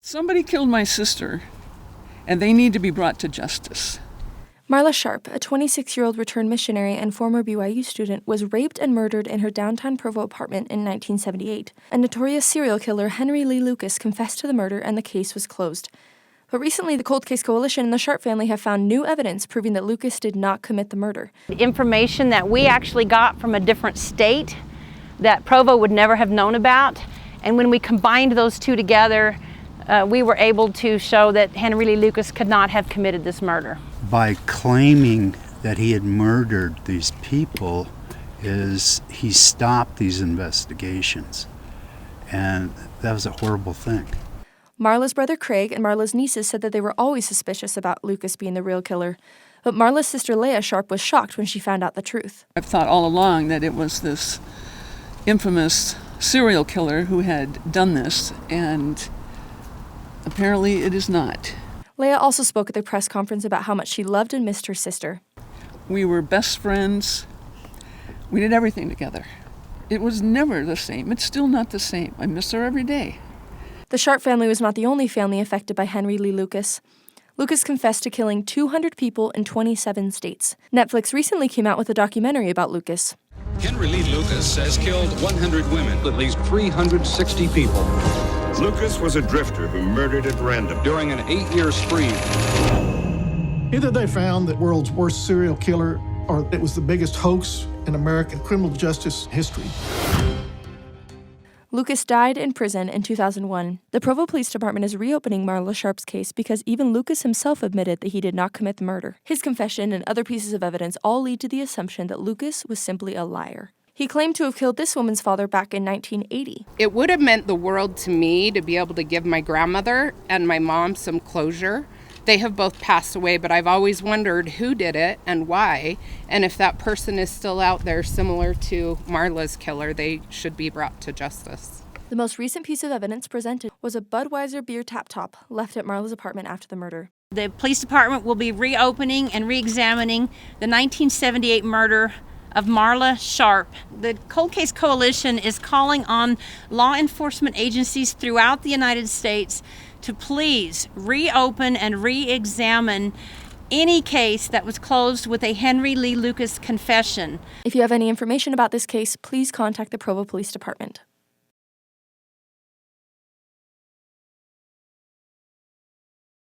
Somebody killed my sister, and they need to be brought to justice. Marla Scharp, a 26-year-old returned missionary and former BYU student, was raped and murdered in her downtown Provo apartment in 1978. A notorious serial killer, Henry Lee Lucas, confessed to the murder and the case was closed. But recently, the Cold Case Coalition and the Scharp family have found new evidence proving that Lucas did not commit the murder. Information that we actually got from a different state that Provo would never have known about. And when we combined those two together, we were able to show that Henry Lee Lucas could not have committed this murder. By claiming that he had murdered these people, he stopped these investigations. And that was a horrible thing. Marla's brother Craig and Marla's nieces said that they were always suspicious about Lucas being the real killer. But Marla's sister Leah Scharp was shocked when she found out the truth. I've thought all along that it was this infamous serial killer who had done this, and apparently it is not. Leah also spoke at the press conference about how much she loved and missed her sister. We were best friends. We did everything together. It was never the same. It's still not the same. I miss her every day. The Scharp family was not the only family affected by Henry Lee Lucas. Lucas confessed to killing 200 people in 27 states. Netflix recently came out with a documentary about Lucas. Henry Lee Lucas has killed 100 women, at least 360 people. Lucas was a drifter who murdered at random during an 8-year spree. Either they found the world's worst serial killer, or it was the biggest hoax in American criminal justice history. Lucas died in prison in 2001. The Provo Police Department is reopening Marla Scharp's case because even Lucas himself admitted that he did not commit the murder. His confession and other pieces of evidence all lead to the assumption that Lucas was simply a liar. He claimed to have killed this woman's father back in 1980. It would have meant the world to me to be able to give my grandmother and my mom some closure. They have both passed away, but I've always wondered who did it and why. And if that person is still out there similar to Marla's killer, they should be brought to justice. The most recent piece of evidence presented was a Budweiser beer tap top left at Marla's apartment after the murder. The police department will be reopening and re-examining the 1978 murder of Marla Scharp. The Cold Case Coalition is calling on law enforcement agencies throughout the United States to please reopen and re-examine any case that was closed with a Henry Lee Lucas confession. If you have any information about this case, please contact the Provo Police Department.